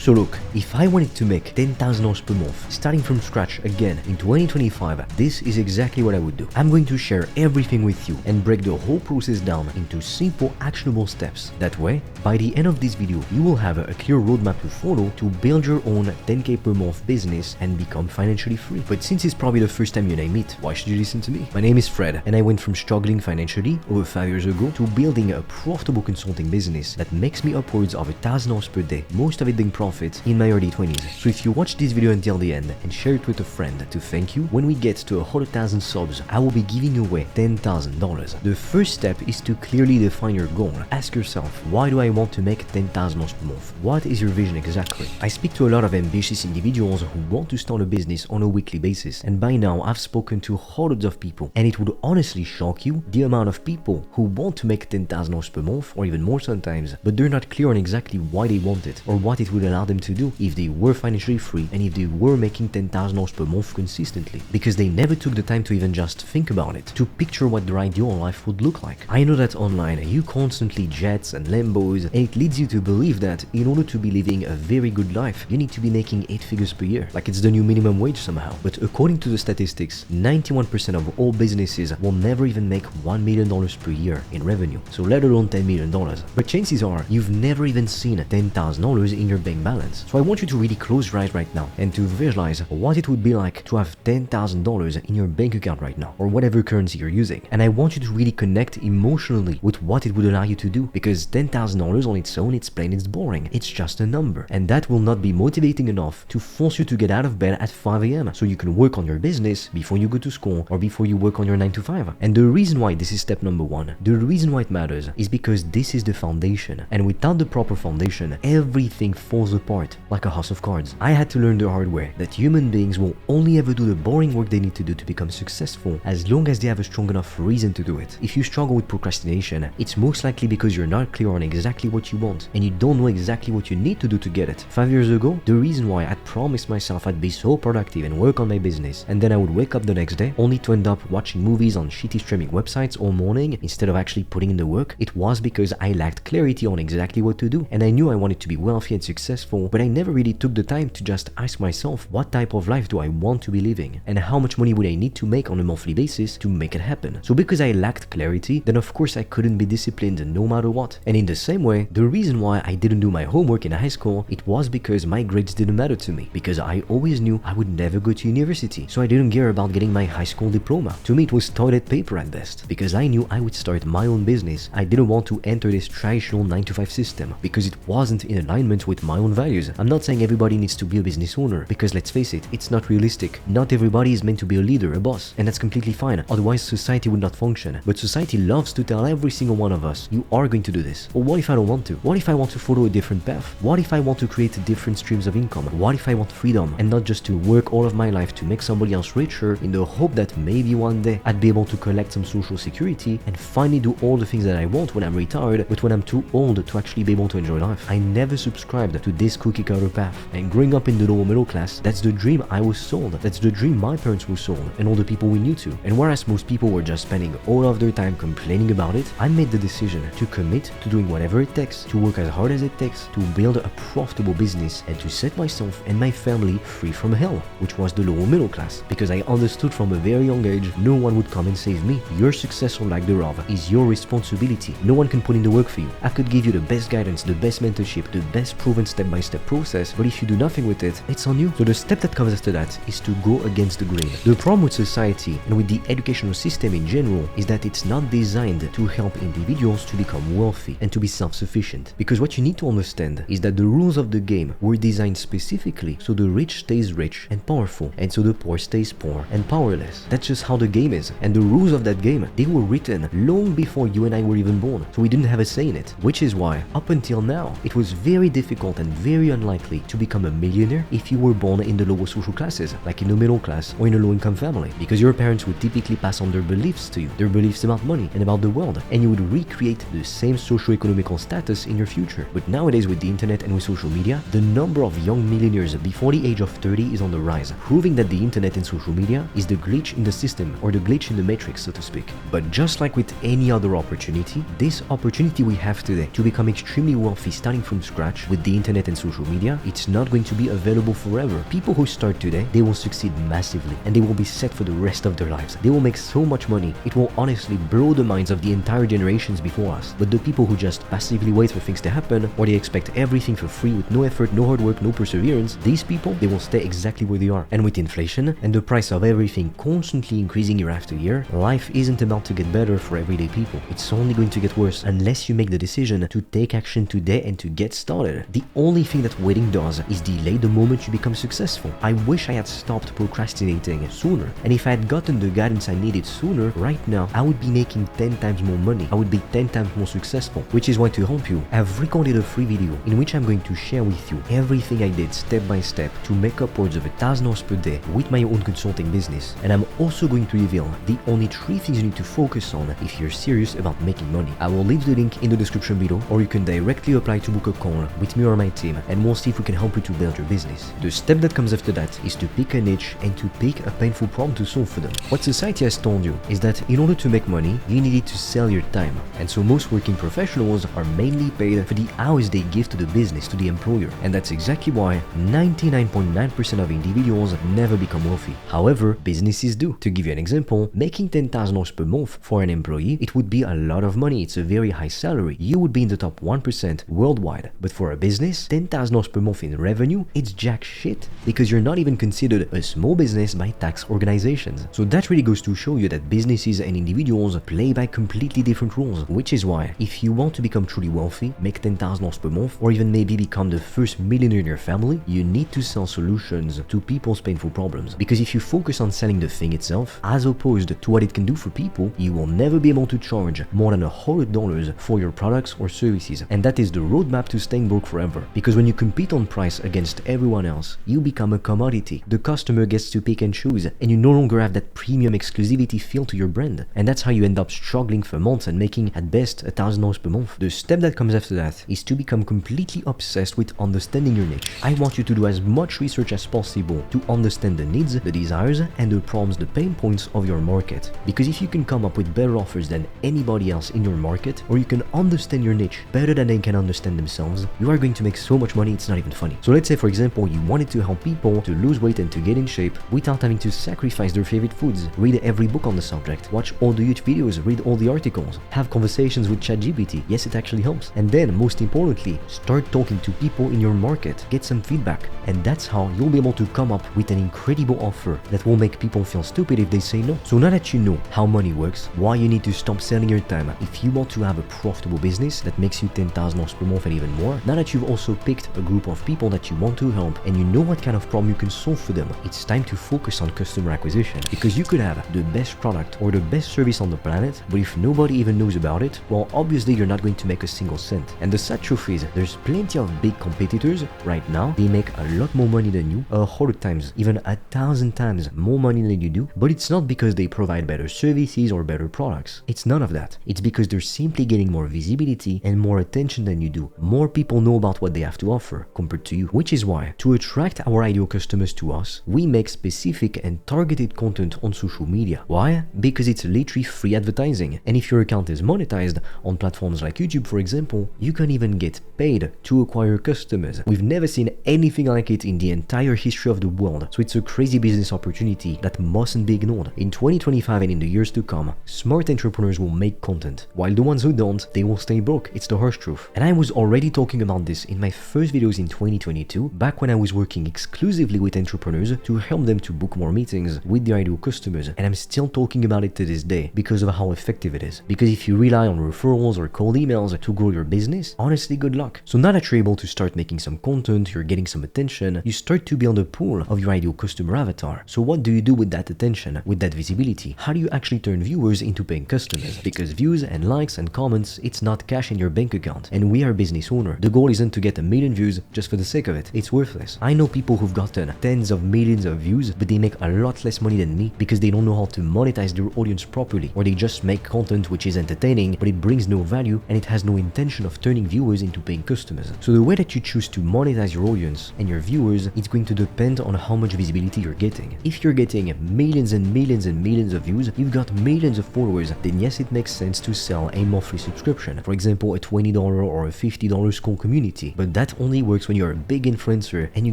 So look, if I wanted to make $10,000 per month starting from scratch again in 2025, this is exactly what I would do. I'm going to share everything with you and break the whole process down into simple actionable steps. That way, by the end of this video, you will have a clear roadmap to follow to build your own 10K per month business and become financially free. But since it's probably the first time you and I meet, why should you listen to me? My name is Fred, and I went from struggling financially over 5 years ago to building a profitable consulting business that makes me upwards of $1,000 per day, most of it being profit in my early 20s. So if you watch this video until the end and share it with a friend to thank you, when we get to 100,000 subs, I will be giving away $10,000. The first step is to clearly define your goal. Ask yourself, why do I want to make $10,000 per month? What is your vision exactly? I speak to a lot of ambitious individuals who want to start a business on a weekly basis, and by now I've spoken to hundreds of people, and it would honestly shock you the amount of people who want to make $10,000 per month or even more sometimes, but they're not clear on exactly why they want it or what it would allow them to do if they were financially free and if they were making $10,000 per month consistently, because they never took the time to even just think about it, to picture what their ideal life would look like. I know that online you constantly jets and Lambos, and it leads you to believe that in order to be living a very good life, you need to be making 8 figures per year, like it's the new minimum wage somehow. But according to the statistics, 91% of all businesses will never even make $1 million per year in revenue, so let alone $10 million. But chances are you've never even seen $10,000 in your bank balance. So I want you to really close your eyes right now and to visualize what it would be like to have $10,000 in your bank account right now, or whatever currency you're using. And I want you to really connect emotionally with what it would allow you to do, because $10,000 on its own, it's plain, it's boring. It's just a number, and that will not be motivating enough to force you to get out of bed at 5 a.m. so you can work on your business before you go to school or before you work on your 9 to 5. And the reason why this is step number one, the reason why it matters, is because this is the foundation, and without the proper foundation, everything falls apart like a house of cards. I had to learn the hard way that human beings will only ever do the boring work they need to do to become successful as long as they have a strong enough reason to do it. If you struggle with procrastination, it's most likely because you're not clear on exactly what you want and you don't know exactly what you need to do to get it. 5 years ago, the reason why I'd promised myself I'd be so productive and work on my business, and then I would wake up the next day only to end up watching movies on shitty streaming websites all morning instead of actually putting in the work, it was because I lacked clarity on exactly what to do. And I knew I wanted to be wealthy and successful, but I never really took the time to just ask myself, what type of life do I want to be living, and how much money would I need to make on a monthly basis to make it happen? So because I lacked clarity, then of course I couldn't be disciplined no matter what. And in the same way, the reason why I didn't do my homework in high school, it was because my grades didn't matter to me, because I always knew I would never go to university, so I didn't care about getting my high school diploma. To me it was toilet paper at best, because I knew I would start my own business. I didn't want to enter this traditional 9 to 5 system because it wasn't in alignment with my own values. I'm not saying everybody needs to be a business owner, because let's face it, it's not realistic. Not everybody is meant to be a leader, a boss, and that's completely fine, otherwise society would not function. But society loves to tell every single one of us, you are going to do this. Or what if I don't want to? What if I want to follow a different path? What if I want to create different streams of income? What if I want freedom and not just to work all of my life to make somebody else richer in the hope that maybe one day I'd be able to collect some social security and finally do all the things that I want when I'm retired, but when I'm too old to actually be able to enjoy life? I never subscribed to this cookie cutter path, and growing up in the lower middle class, that's the dream I was sold. That's the dream my parents were sold, and all the people we knew to. And whereas most people were just spending all of their time complaining about it, I made the decision to commit to doing whatever it takes, to work as hard as it takes, to build a profitable business and to set myself and my family free from hell, which was the lower middle class, because I understood from a very young age no one would come and save me. Your success or lack thereof is your responsibility. No one can put in the work for you. I could give you the best guidance, the best mentorship, the best proven step-by-step process, but if you do nothing with it, it's on you. So the step that comes after that is to go against the grain. The problem with society and with the educational system in general is that it's not designed to help individuals to become wealthy and to be self-sufficient. Because what you need to understand is that the rules of the game were designed specifically so the rich stays rich and powerful, and so the poor stays poor and powerless. That's just how the game is. And the rules of that game, they were written long before you and I were even born, so we didn't have a say in it. Which is why, up until now, it was very difficult and very unlikely to become a millionaire if you were born in the lower social classes, like in the middle class or in a low-income family, because your parents would typically pass on their beliefs to you, their beliefs about money and about the world, and you would recreate the same socio-economical status in your future. But nowadays, with the internet and with social media, the number of young millionaires before the age of 30 is on the rise, proving that the internet and social media is the glitch in the system, or the glitch in the matrix, so to speak. But just like with any other opportunity, this opportunity we have today to become extremely wealthy starting from scratch with the internet and in social media, it's not going to be available forever. People who start today, they will succeed massively and they will be set for the rest of their lives. They will make so much money, it will honestly blow the minds of the entire generations before us. But the people who just passively wait for things to happen, or they expect everything for free with no effort, no hard work, no perseverance, these people, they will stay exactly where they are. And with inflation and the price of everything constantly increasing year after year, life isn't about to get better for everyday people. It's only going to get worse unless you make the decision to take action today and to get started. The only thing that waiting does is delay the moment you become successful. I wish I had stopped procrastinating sooner, and if I had gotten the guidance I needed sooner, right now I would be making 10 times more money. I would be 10 times more successful, which is why to help you, I've recorded a free video in which I'm going to share with you everything I did step by step to make upwards of $1,000 per day with my own consulting business. And I'm also going to reveal the only 3 things you need to focus on if you're serious about making money. I will leave the link in the description below, or you can directly apply to book a call with me or my team, and we'll see if we can help you to build your business. The step that comes after that is to pick a niche and to pick a painful problem to solve for them. What society has told you is that in order to make money, you needed to sell your time. And so most working professionals are mainly paid for the hours they give to the business, to the employer. And that's exactly why 99.9% of individuals never become wealthy. However, businesses do. To give you an example, making $10,000 per month for an employee, it would be a lot of money. It's a very high salary. You would be in the top 1% worldwide. But for a business, $10,000 per month in revenue, it's jack shit, because you're not even considered a small business by tax organizations. So that really goes to show you that businesses and individuals play by completely different rules, which is why if you want to become truly wealthy, make $10,000 per month, or even maybe become the first millionaire in your family, you need to sell solutions to people's painful problems. Because if you focus on selling the thing itself, as opposed to what it can do for people, you will never be able to charge more than $100 for your products or services. And that is the roadmap to staying broke forever. Because when you compete on price against everyone else, you become a commodity. The customer gets to pick and choose, and you no longer have that premium exclusivity feel to your brand. And that's how you end up struggling for months and making at best $1,000 per month. The step that comes after that is to become completely obsessed with understanding your niche. I want you to do as much research as possible to understand the needs, the desires, and the problems, the pain points of your market. Because if you can come up with better offers than anybody else in your market, or you can understand your niche better than they can understand themselves, you are going to make so much money it's not even funny. So let's say, for example, you wanted to help people to lose weight and to get in shape without having to sacrifice their favorite foods, read every book on the subject, watch all the YouTube videos, read all the articles, have conversations with ChatGPT. Yes, it actually helps. And then, most importantly, start talking to people in your market, get some feedback, and that's how you'll be able to come up with an incredible offer that will make people feel stupid if they say no. So now that you know how money works, why you need to stop selling your time if you want to have a profitable business that makes you $10,000 per month and even more, now that you've also picked a group of people that you want to help and you know what kind of problem you can solve for them, it's time to focus on customer acquisition. Because you could have the best product or the best service on the planet, but if nobody even knows about it, well, obviously you're not going to make a single cent. And the sad truth is, there's plenty of big competitors right now. They make a lot more money than you, 100 times, even 1,000 times more money than you do, but it's not because they provide better services or better products. It's none of that. It's because they're simply getting more visibility and more attention than you do. More people know about what they have to offer compared to you, which is why, to attract our ideal customers to us, we make specific and targeted content on social media. Why? Because it's literally free advertising. And if your account is monetized on platforms like YouTube, for example, you can even get paid to acquire customers. We've never seen anything like it in the entire history of the world. So it's a crazy business opportunity that mustn't be ignored. In 2025 and in the years to come, smart entrepreneurs will make content, while the ones who don't, they will stay broke. It's the harsh truth. And I was already talking about this in my first videos in 2022, back when I was working exclusively with entrepreneurs to help them to book more meetings with their ideal customers. And I'm still talking about it to this day because of how effective it is. Because if you rely on referrals or cold emails to grow your business, honestly, good luck. So now that you're able to start making some content, you're getting some attention, you start to build a pool of your ideal customer avatar. So what do you do with that attention, with that visibility? How do you actually turn viewers into paying customers? Because views and likes and comments, it's not cash in your bank account. And we are business owners. The goal isn't to get 1 million views just for the sake of it. It's worthless. I know people who've gotten tens of millions of views, but they make a lot less money than me because they don't know how to monetize their audience properly, or they just make content which is entertaining, but it brings no value and it has no intention of turning viewers into paying customers. So the way that you choose to monetize your audience and your viewers, it's going to depend on how much visibility you're getting. If you're getting millions and millions and millions of views, you've got millions of followers, then yes, it makes sense to sell a monthly subscription. For example, a $20 or a $50 school community. But that that only works when you're a big influencer and you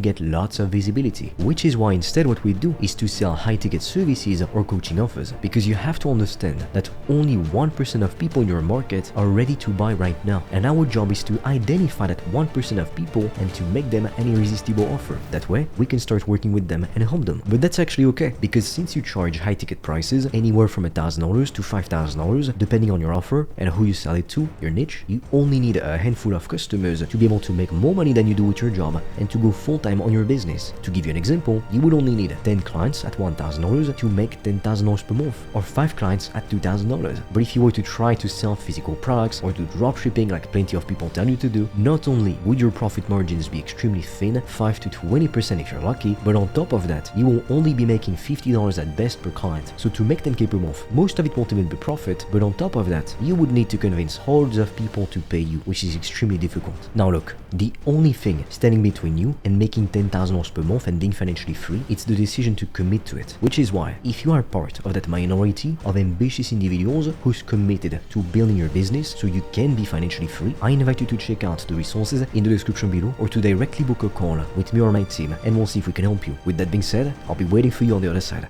get lots of visibility. Which is why instead what we do is to sell high-ticket services or coaching offers, because you have to understand that only 1% of people in your market are ready to buy right now, and our job is to identify that 1% of people and to make them an irresistible offer. That way, we can start working with them and help them. But that's actually okay, because since you charge high-ticket prices, anywhere from $1,000 to $5,000, depending on your offer and who you sell it to, your niche, you only need a handful of customers to be able to make more money than you do with your job and to go full-time on your business. To give you an example, you would only need 10 clients at $1,000 to make $10,000 per month, or 5 clients at $2,000. But if you were to try to sell physical products or do drop shipping like plenty of people tell you to do, not only would your profit margins be extremely thin, 5 to 20% if you're lucky, but on top of that, you will only be making $50 at best per client. So to make 10k per month, most of it won't even be profit, but on top of that, you would need to convince hordes of people to pay you, which is extremely difficult. Now look, the only thing standing between you and making $10,000 per month and being financially free, it's the decision to commit to it. Which is why, if you are part of that minority of ambitious individuals who's committed to building your business so you can be financially free, I invite you to check out the resources in the description below or to directly book a call with me or my team, and we'll see if we can help you. With that being said, I'll be waiting for you on the other side.